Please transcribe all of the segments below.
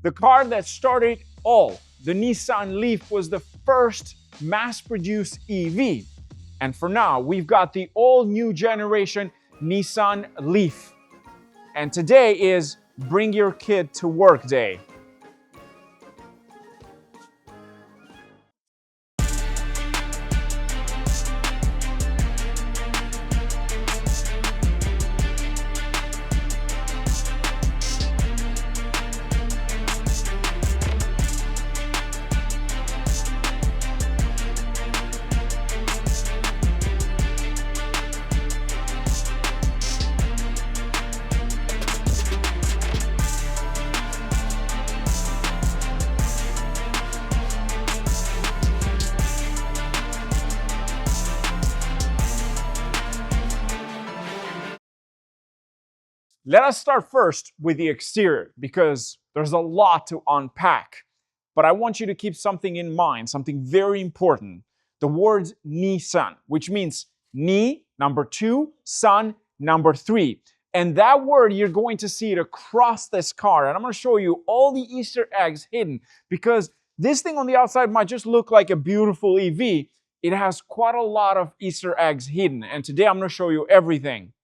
The car that started all. The Nissan Leaf was the first mass-produced EV. And for now, we've got the all-new generation Nissan Leaf. And today is Bring Your Kid to Work Day. Let us start first with the exterior because there's a lot to unpack. But I want you to keep something in mind, something very important. The word Nissan, which means Ni, number 2, San, number 3. And that word, you're going to see it across this car. And I'm going to show you all the Easter eggs hidden because this thing on the outside might just look like a beautiful EV. It has quite a lot of Easter eggs hidden. And today I'm going to show you everything.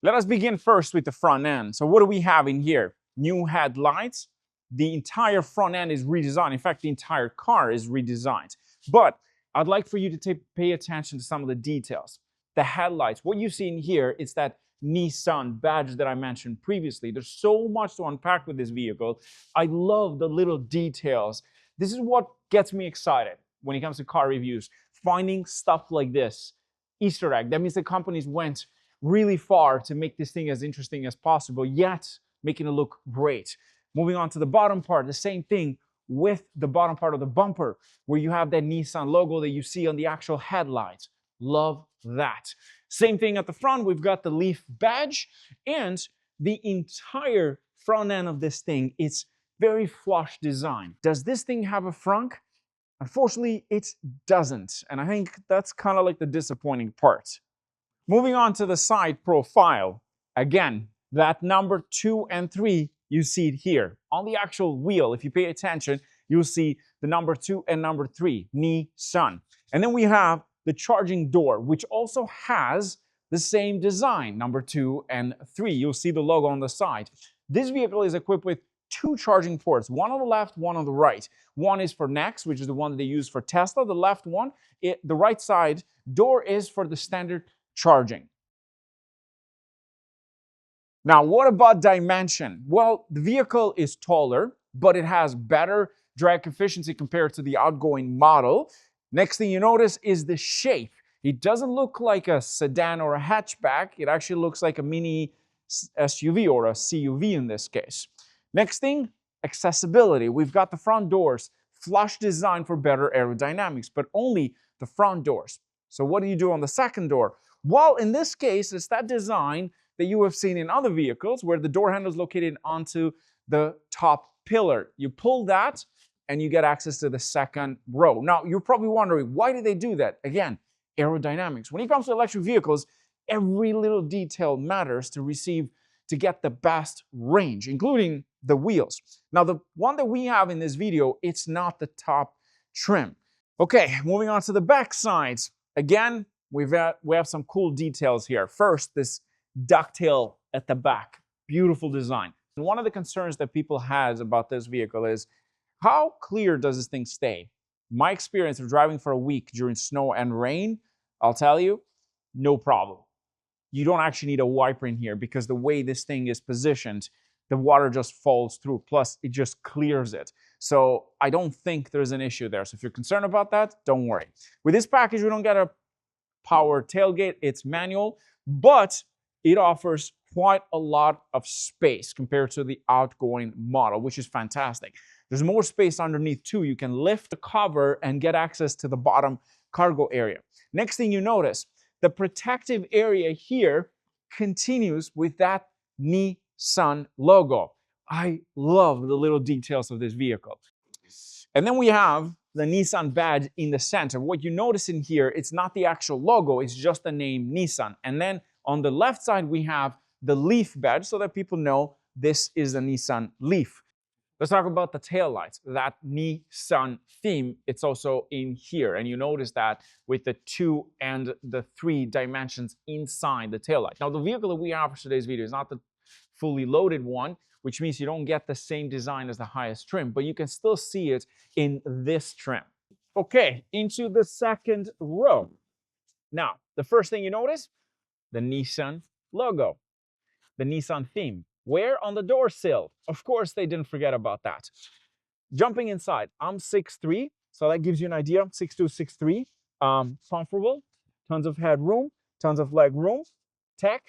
Let us begin first with the front end. So what do we have in here? New headlights. The entire front end is redesigned. In fact, the entire car is redesigned. But I'd like for you to pay attention to some of the details. The headlights, what you see in here is that Nissan badge that I mentioned previously. There's so much to unpack with this vehicle. I love the little details. This is what gets me excited when it comes to car reviews. Finding stuff like this. Easter egg. That means the companies went really far to make this thing as interesting as possible, yet making it look great. Moving on to the bottom part, the same thing with the bottom part of the bumper, where you have that Nissan logo that you see on the actual headlights. Love that. Same thing at the front, we've got the Leaf badge, and the entire front end of this thing, it's very flush design. Does this thing have a frunk? Unfortunately, it doesn't, and I think that's kind of like the disappointing part. Moving on to the side profile, again, that number 2 and 3, you see it here. On the actual wheel, if you pay attention, you'll see the number 2 and number 3, Nissan. And then we have the charging door, which also has the same design, number 2 and 3. You'll see the logo on the side. This vehicle is equipped with 2 charging ports, one on the left, one on the right. One is for Next, which is the one that they use for Tesla. The left one, the right side door is for the standard charging. Now, what about dimension? Well, the vehicle is taller, but it has better drag efficiency compared to the outgoing model. Next thing you notice is the shape. It doesn't look like a sedan or a hatchback. It actually looks like a mini SUV or a CUV in this case. Next thing, accessibility. We've got the front doors, flush design for better aerodynamics, but only the front doors. So what do you do on the second door? Well, in this case, it's that design that you have seen in other vehicles where the door handle is located onto the top pillar. You pull that and you get access to the second row. Now, you're probably wondering, why did they do that? Again, aerodynamics. When it comes to electric vehicles, every little detail matters to get the best range, including the wheels. Now, the one that we have in this video, it's not the top trim. Okay, moving on to the back sides. Again, we have some cool details here. First, this ducktail at the back. Beautiful design. And one of the concerns that people has about this vehicle is, how clear does this thing stay? My experience of driving for a week during snow and rain, I'll tell you, no problem. You don't actually need a wiper in here because the way this thing is positioned, the water just falls through. Plus, it just clears it. So I don't think there's an issue there. So if you're concerned about that, don't worry. With this package, we don't get a power tailgate. It's manual, but it offers quite a lot of space compared to the outgoing model, which is fantastic. There's more space underneath too. You can lift the cover and get access to the bottom cargo area. Next thing you notice, the protective area here continues with that Nissan logo. I love the little details of this vehicle. And then we have the Nissan badge in the center. What you notice in here, it's not the actual logo, it's just the name Nissan. And then on the left side, we have the Leaf badge so that people know this is the Nissan Leaf. Let's talk about the tail lights. That Nissan theme, it's also in here. And you notice that with the 2 and the 3 dimensions inside the tail light. Now, the vehicle that we have for today's video is not the fully loaded one, which means you don't get the same design as the highest trim, but you can still see it in this trim. Okay, into the second row. Now, the first thing you notice, the Nissan logo, the Nissan theme. Where? On the door sill. Of course, they didn't forget about that. Jumping inside, I'm 6'3", so that gives you an idea. 6'2", 6'3", comfortable, tons of headroom, tons of leg room, tech,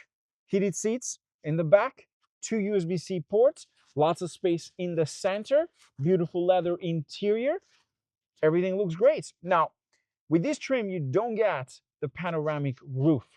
heated seats in the back, 2 USB-C ports, lots of space in the center, beautiful leather interior. Everything looks great. Now, with this trim, you don't get the panoramic roof,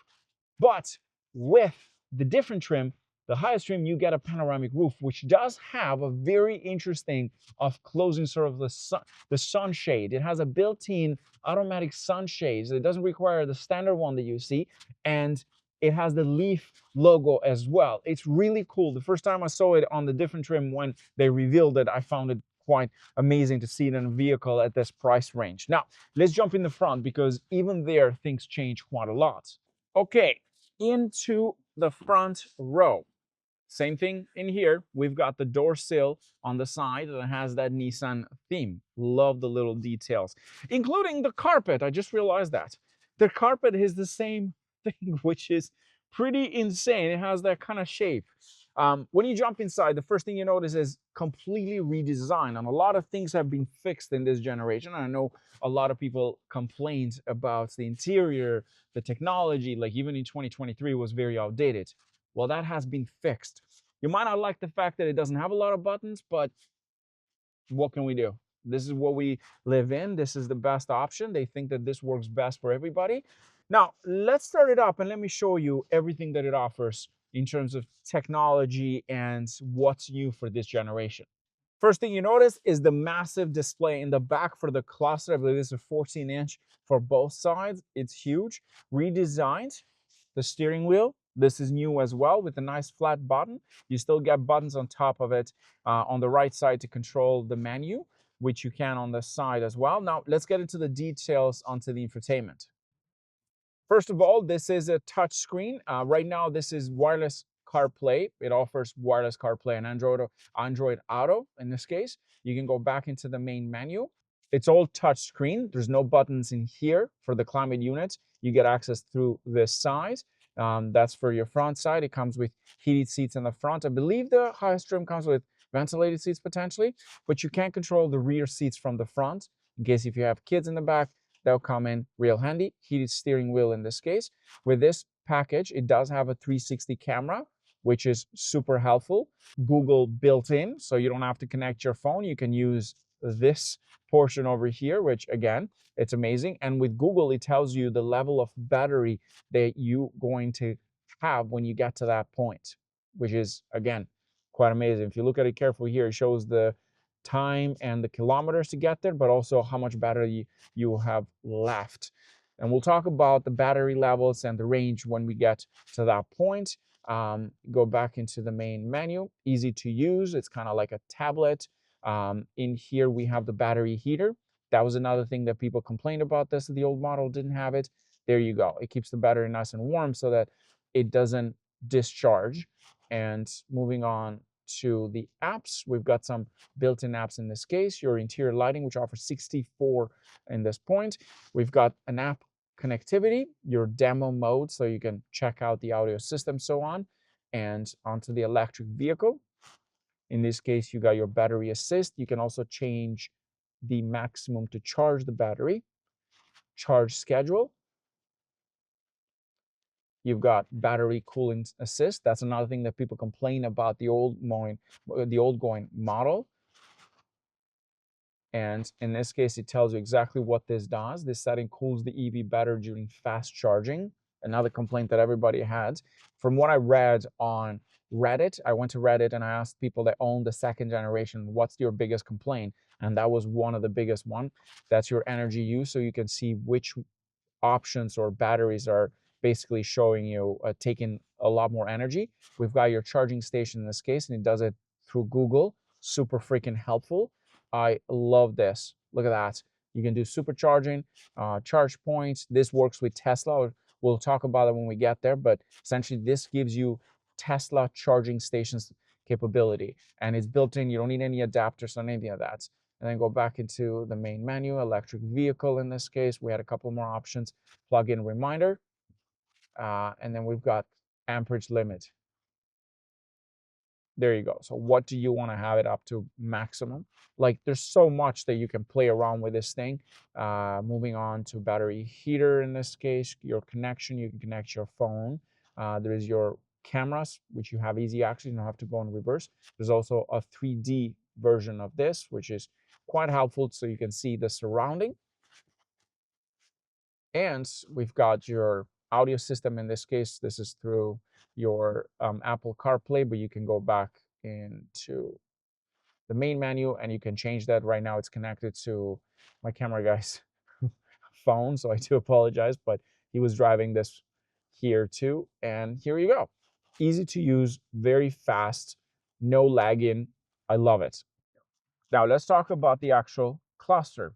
but with the different trim, the highest trim, you get a panoramic roof, which does have a very interesting of closing sort of the sunshade. It has a built-in automatic sunshades. It doesn't require the standard one that you see, and it has the Leaf logo as well. It's really cool. The first time I saw it on the different trim when they revealed it, I found it quite amazing to see it in a vehicle at this price range. Now, let's jump in the front because even there, things change quite a lot. Okay, into the front row. Same thing in here. We've got the door sill on the side that has that Nissan theme. Love the little details, including the carpet. I just realized that. The carpet is the same thing, which is pretty insane. It has that kind of shape. When you jump inside, the first thing you notice is completely redesigned, and a lot of things have been fixed in this generation. I know a lot of people complained about the interior, the technology, like even in 2023 was very outdated. Well, that has been fixed. You might not like the fact that it doesn't have a lot of buttons, but what can we do? This is what we live in. This is the best option. They think that this works best for everybody. Now, let's start it up and let me show you everything that it offers in terms of technology and what's new for this generation. First thing you notice is the massive display in the back for the cluster. I believe this is a 14-inch for both sides. It's huge. Redesigned. The steering wheel, this is new as well with a nice flat button. You still get buttons on top of it on the right side to control the menu, which you can on the side as well. Now, let's get into the details onto the infotainment. First of all, this is a touch screen. Right now, this is wireless CarPlay. It offers wireless CarPlay and Android Auto in this case. You can go back into the main menu. It's all touch screen. There's no buttons in here for the climate unit. You get access through this side. That's for your front side. It comes with heated seats in the front. I believe the highest trim comes with ventilated seats potentially, but you can't control the rear seats from the front. In case if you have kids in the back, they'll come in real handy. Heated steering wheel in this case. With this package, it does have a 360 camera, which is super helpful. Google built in, so you don't have to connect your phone. You can use this portion over here, which again, it's amazing. And with Google, it tells you the level of battery that you're going to have when you get to that point, which is, again, quite amazing. If you look at it carefully here, it shows the time and the kilometers to get there, but also how much battery you have left. And we'll talk about the battery levels and the range when we get to that point. Go back into the main menu, easy to use. It's kind of like a tablet. In here, we have the battery heater. That was another thing that people complained about this. The old model didn't have it. There you go. It keeps the battery nice and warm so that it doesn't discharge. And moving on to the apps, we've got some built-in apps in this case. Your interior lighting, which offers 64 in this point. We've got an app connectivity, your demo mode, so you can check out the audio system, so on, and onto the electric vehicle. In this case, you got your battery assist. You can also change the maximum to charge the battery. Charge schedule. You've got battery cooling assist. That's another thing that people complain about the old going model. And in this case, it tells you exactly what this does. This setting cools the EV better during fast charging. Another complaint that everybody had. From what I read on Reddit, I went to Reddit and I asked people that own the second generation, what's your biggest complaint? And that was one of the biggest one. That's your energy use. So you can see which options or batteries are basically showing you taking a lot more energy. We've got your charging station in this case, and it does it through Google. super freaking helpful. I love this. Look at that. You can do supercharging, charge points. This works with Tesla. We'll talk about it when we get there, but essentially this gives you Tesla charging stations capability, and it's built in. You don't need any adapters or anything of that. And then go back into the main menu, electric vehicle. In this case, we had a couple more options, plug-in reminder, and then we've got amperage limit. There you go. So what do you want to have it up to maximum? Like, there's so much that you can play around with this thing. Moving on to battery heater. In this case, your connection, you can connect your phone. There is your cameras, which you have easy access. You don't have to go in reverse. There's also a 3D version of this, which is quite helpful, so you can see the surrounding. And we've got your audio system. In this case, this is through your Apple CarPlay, but you can go back into the main menu and you can change that. Right now it's connected to my camera guy's phone, so I do apologize, but he was driving this here too. And here you go. Easy to use, very fast, no lagging. I love it. Now let's talk about the actual cluster.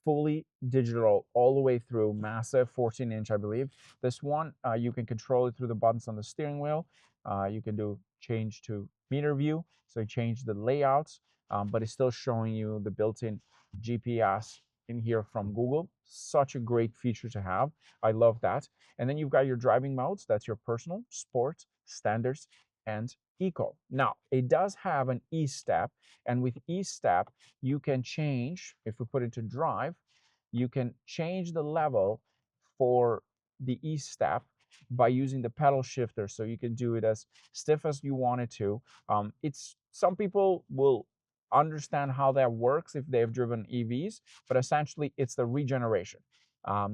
Fully digital all the way through, massive, 14-inch, I believe. This one, you can control it through the buttons on the steering wheel. You can do change to meter view, so you change the layouts, but it's still showing you the built-in GPS in here from Google. Such a great feature to have. I love that. And then you've got your driving modes. That's your personal, sport, standards, and eco. Now, it does have an e-step, and with e-step, you can change, if we put it to drive, you can change the level for the e-step by using the pedal shifter. So you can do it as stiff as you want it to. Some people will understand how that works if they've driven EVs, but essentially it's the regeneration.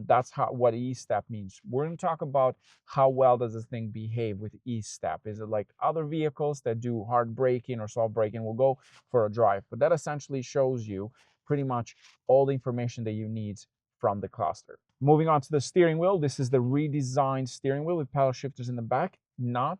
That's what e-step means. We're going to talk about how well does this thing behave with e-step. Is it like other vehicles that do hard braking or soft braking? We'll go for a drive, but that essentially shows you pretty much all the information that you need from the cluster. Moving on to the steering wheel. This is the redesigned steering wheel with paddle shifters in the back, not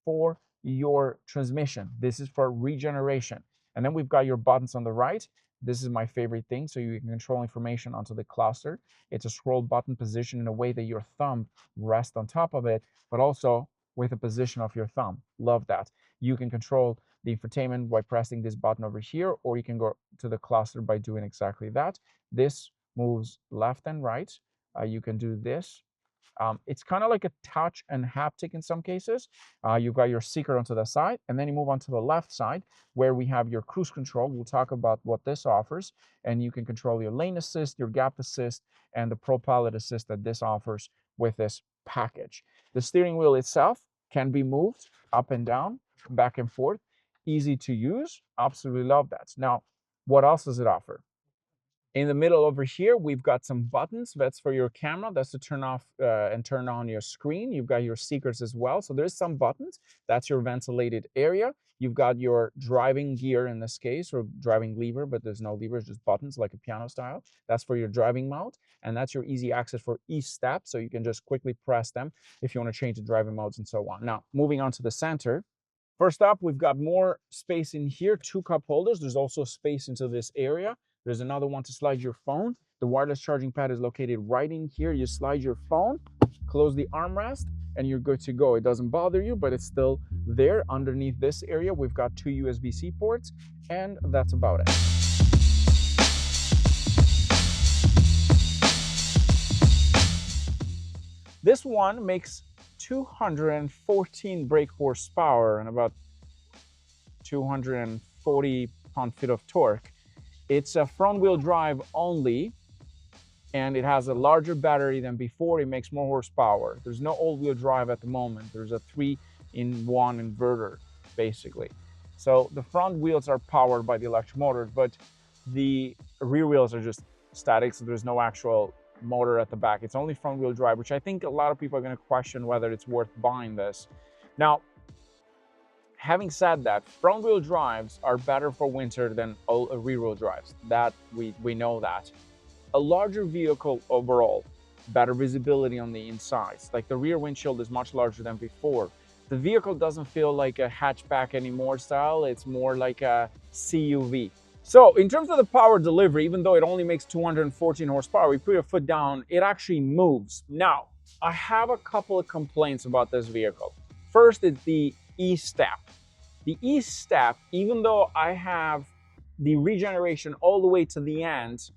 for your transmission. This is for regeneration. And then we've got your buttons on the right. This is my favorite thing, so you can control information onto the cluster. It's a scroll button position in a way that your thumb rests on top of it, but also with the position of your thumb. Love that. You can control the infotainment by pressing this button over here, or you can go to the cluster by doing exactly that. This moves left and right. You can do this. It's kind of like a touch and haptic in some cases. You've got your seeker onto the side, and then you move on to the left side where we have your cruise control. We'll talk about what this offers, and you can control your lane assist, your gap assist, and the Pro Pilot assist that this offers with this package. The steering wheel itself can be moved up and down, back and forth. Easy to use. Absolutely love that. Now, what else does it offer? In the middle over here, we've got some buttons. That's for your camera. That's to turn off and turn on your screen. You've got your seekers as well. So there's some buttons. That's your ventilated area. You've got your driving gear in this case, or driving lever, but there's no levers, just buttons like a piano style. That's for your driving mode. And that's your easy access for each step. So you can just quickly press them if you want to change the driving modes and so on. Now, moving on to the center. First up, we've got more space in here, 2 cup holders. There's also space into this area. There's another one to slide your phone. The wireless charging pad is located right in here. You slide your phone, close the armrest, and you're good to go. It doesn't bother you, but it's still there. Underneath this area, we've got 2 USB-C ports, and that's about it. This one makes 214 brake horsepower and about 240 pound-feet of torque. It's a front-wheel drive only, and it has a larger battery than before. It makes more horsepower. There's no all-wheel drive at the moment. There's a 3-in-1 inverter, basically. So the front wheels are powered by the electric motors, but the rear wheels are just static, so there's no actual motor at the back. It's only front-wheel drive, which I think a lot of people are going to question whether it's worth buying this. Now, having said that, front-wheel drives are better for winter than rear-wheel drives. That we know that. A larger vehicle overall, better visibility on the insides. Like the rear windshield is much larger than before. the vehicle doesn't feel like a hatchback anymore style. It's more like a CUV. So in terms of the power delivery, even though it only makes 214 horsepower, we put your foot down, it actually moves. Now, I have a couple of complaints about this vehicle. First is the E-step. The E-step, even though I have the regeneration all the way to the end,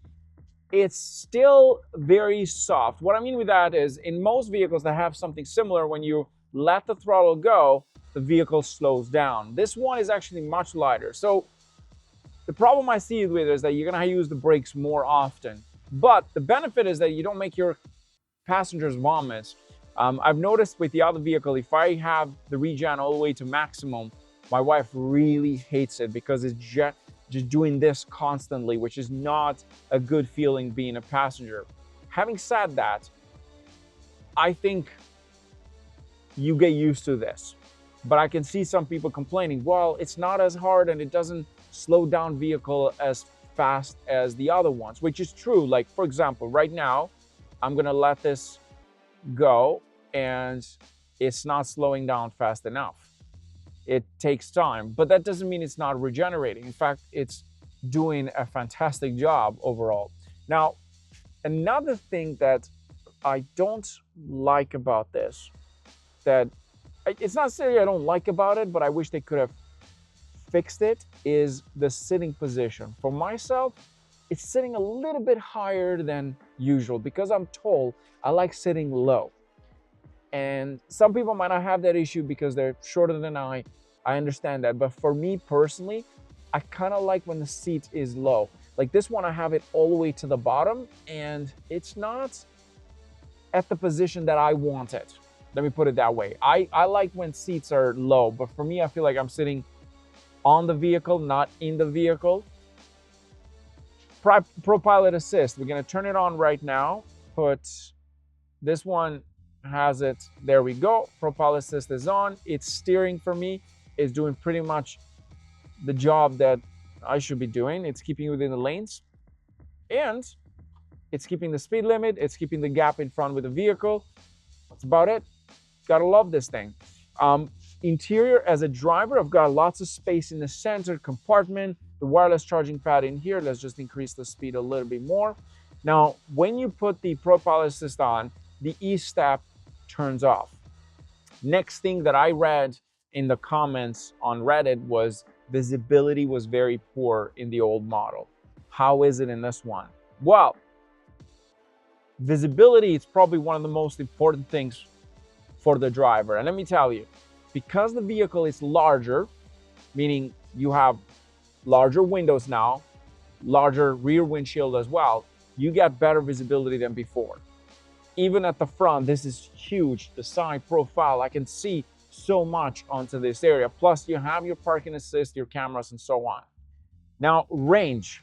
it's still very soft. What I mean with that is, in most vehicles that have something similar, when you let the throttle go, the vehicle slows down. This one is actually much lighter. So the problem I see with it is that you're gonna use the brakes more often. But the benefit is that you don't make your passengers vomit. I've noticed with the other vehicle, if I have the regen all the way to maximum, my wife really hates it because it's just doing this constantly, which is not a good feeling being a passenger. Having said that, I think you get used to this. But I can see some people complaining, well, it's not as hard and it doesn't slow down vehicle as fast as the other ones, which is true. Like, for example, right now, I'm gonna let this go and it's not slowing down fast enough. It takes time, but that doesn't mean it's not regenerating. In fact, it's doing a fantastic job overall. Now, another thing that I don't like about this, that it's not necessarily I don't like about it, but I wish they could have fixed it, is the sitting position. For myself, it's sitting a little bit higher than usual. Because I'm tall, I like sitting low. And some people might not have that issue because they're shorter than I understand that. But for me personally, I kind of like when the seat is low. Like this one, I have it all the way to the bottom and it's not at the position that I want it. Let me put it that way. I like when seats are low, but for me, I feel like I'm sitting on the vehicle, not in the vehicle. ProPilot Assist, we're gonna turn it on right now. Put this one, has it, there we go. ProPilot Assist is on. It's steering for me. It's doing pretty much the job that I should be doing. It's keeping within the lanes and it's keeping the speed limit. It's keeping the gap in front with the vehicle. That's about it. Gotta love this thing. Interior, as a driver, I've got lots of space in the center compartment, the wireless charging pad in here. Let's just increase the speed a little bit more. Now, when you put the ProPilot Assist on, the E-step turns off. Next thing that I read in the comments on Reddit was visibility was very poor in the old model. How is it in this one? Well, visibility is probably one of the most important things for the driver. And let me tell you, because the vehicle is larger, meaning you have larger windows now, larger rear windshield as well, you get better visibility than before. Even at the front, this is huge. The side profile, I can see so much onto this area. Plus, you have your parking assist, your cameras, and so on. Now, range.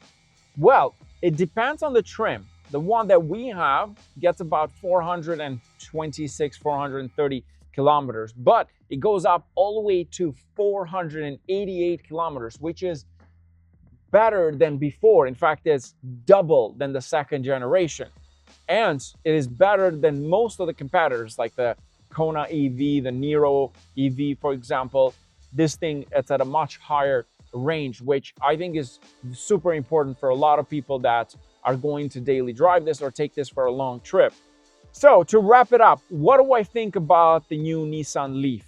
Well, it depends on the trim. The one that we have gets about 426, 430 kilometers, but it goes up all the way to 488 kilometers, which is better than before. In fact, it's double than the second generation. And it is better than most of the competitors, like the Kona EV, the Niro EV, for example. This thing, it's at a much higher range, which I think is super important for a lot of people that are going to daily drive this or take this for a long trip. So to wrap it up, what do I think about the new Nissan Leaf?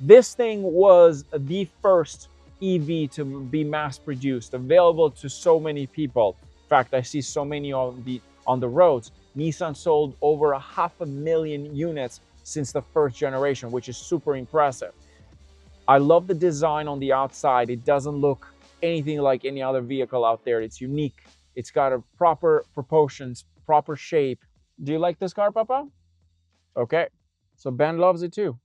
This thing was the first EV to be mass produced, available to so many people. In fact, I see so many on the roads. Nissan sold over 500,000 units since the first generation, which is super impressive. I love the design on the outside. It doesn't look anything like any other vehicle out there. It's unique. It's got a proper proportions, proper shape. Do you like this car, Papa? Okay, so Ben loves it too.